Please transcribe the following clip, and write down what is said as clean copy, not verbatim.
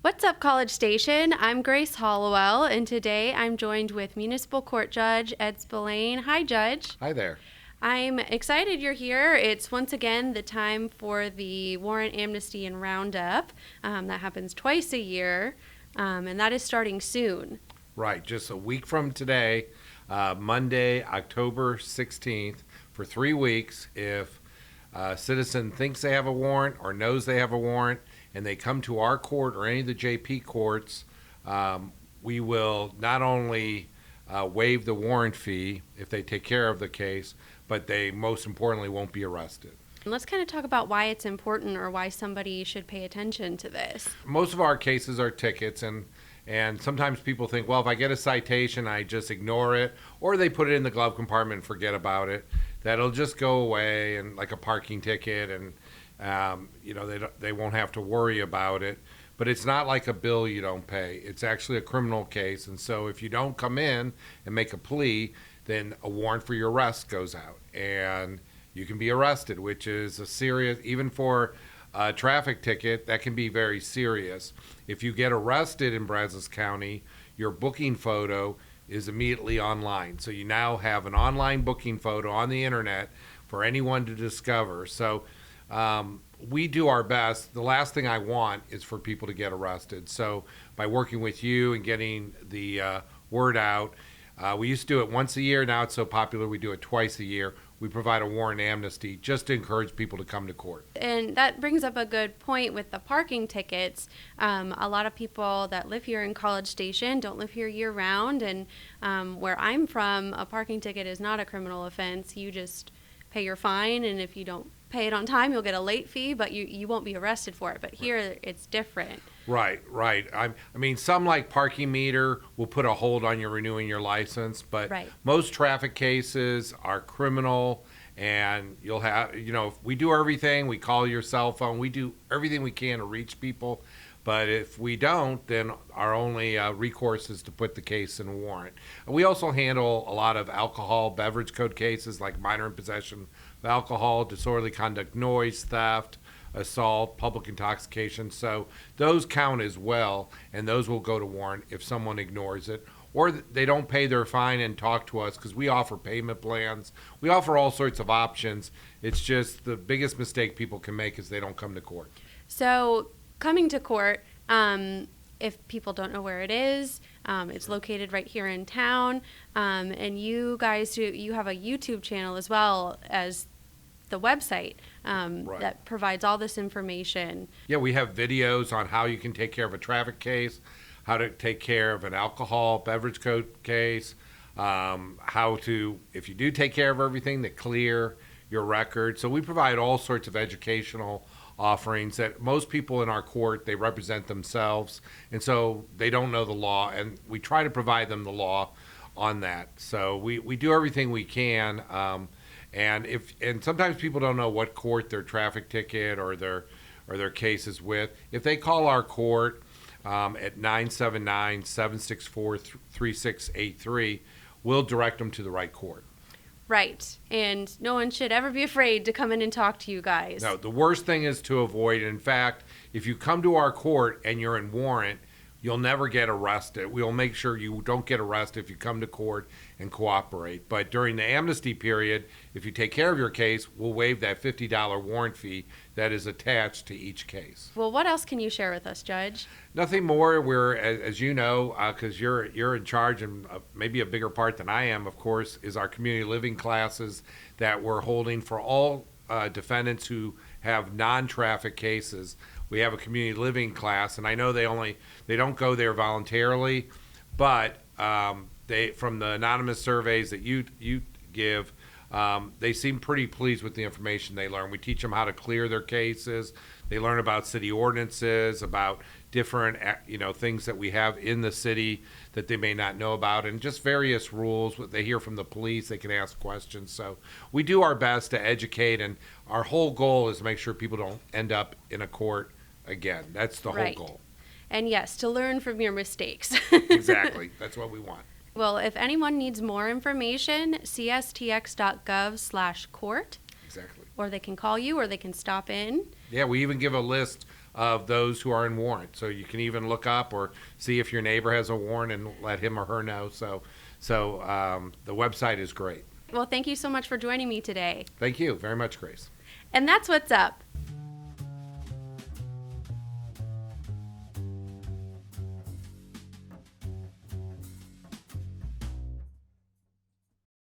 What's up, College Station? I'm Grace Hollowell, and today I'm joined with Municipal Court Judge Ed Spillane. Hi, Judge. Hi there. I'm excited you're here. It's once again the time for the Warrant Amnesty and Roundup. That happens twice a year, and that is starting soon. Right, just a week from today, Monday, October 16th, for 3 weeks, if a citizen thinks they have a warrant or knows they have a warrant, and they come to our court or any of the JP courts, we will not only waive the warrant fee if they take care of the case, but they most importantly won't be arrested. Let's kind of talk about why it's important or why somebody should pay attention to this. Most of our cases are tickets, and sometimes people think, well, if I get a citation, I just ignore it, or they put it in the glove compartment and forget about it. That'll just go away, and like a parking ticket, and they won't have to worry about it. But it's not like a bill you don't pay. It's actually a criminal case, and so if you don't come in and make a plea, then a warrant for your arrest goes out, and you can be arrested, which is a serious, even for a traffic ticket, that can be very serious. If you get arrested in Brazos County, your booking photo is immediately online. So you now have an online booking photo on the internet for anyone to discover. So we do our best. The last thing I want is for people to get arrested. So by working with you and getting the word out, we used to do it once a year. Now it's so popular we do it twice a year. We provide a warrant amnesty just to encourage people to come to court. And that brings up a good point with the parking tickets. A lot of people that live here in College Station don't live here year round, and where I'm from, a parking ticket is not a criminal offense. You just pay your fine, and if you don't pay it on time, you'll get a late fee, but you won't be arrested for it. But here it's different. Right. I mean, some like parking meter will put a hold on you renewing your license, but most traffic cases are criminal, and you'll have, if we do everything, we call your cell phone, we do everything we can to reach people, but if we don't, then our only recourse is to put the case in a warrant. And we also handle a lot of alcohol beverage code cases like minor in possession of alcohol, disorderly conduct, noise, theft, assault, public intoxication. So those count as well, and those will go to warrant if someone ignores it, or they don't pay their fine and talk to us, because we offer payment plans. We offer all sorts of options. It's just the biggest mistake people can make is they don't come to court. So coming to court, if people don't know where it is, it's located right here in town, and you guys you have a YouTube channel as well as the website that provides all this information. Yeah, we have videos on how you can take care of a traffic case, how to take care of an alcohol beverage code case, how to, if you do take care of everything, to clear your record. So we provide all sorts of educational offerings that most people in our court, they represent themselves, and so they don't know the law, and we try to provide them the law on that. So we do everything we can. And sometimes people don't know what court their traffic ticket or their case is with. If they call our court at 979-764-3683, we'll direct them to the right court. Right. And no one should ever be afraid to come in and talk to you guys. No, the worst thing is to avoid. In fact, if you come to our court and you're in warrant, you'll never get arrested. We'll make sure you don't get arrested if you come to court and cooperate. But during the amnesty period, if you take care of your case, we'll waive that $50 warrant fee that is attached to each case. Well, what else can you share with us, Judge? Nothing more. We're, as you know, because you're in charge, and maybe a bigger part than I am, of course, is our community living classes that we're holding for all defendants who have non-traffic cases. We have a community living class, and I know they don't go there voluntarily, but they, from the anonymous surveys that you give, they seem pretty pleased with the information they learn. We teach them how to clear their cases. They learn about city ordinances, about different things that we have in the city that they may not know about, and just various rules. They hear from the police, they can ask questions. So we do our best to educate, and our whole goal is to make sure people don't end up in a court again. That's the whole goal. And yes, to learn from your mistakes. Exactly. That's what we want. Well, if anyone needs more information, cstx.gov/court. Exactly. Or they can call you, or they can stop in. Yeah, we even give a list of those who are in warrant. So you can even look up or see if your neighbor has a warrant and let him or her know. So the website is great. Well, thank you so much for joining me today. Thank you very much, Grace. And that's what's up.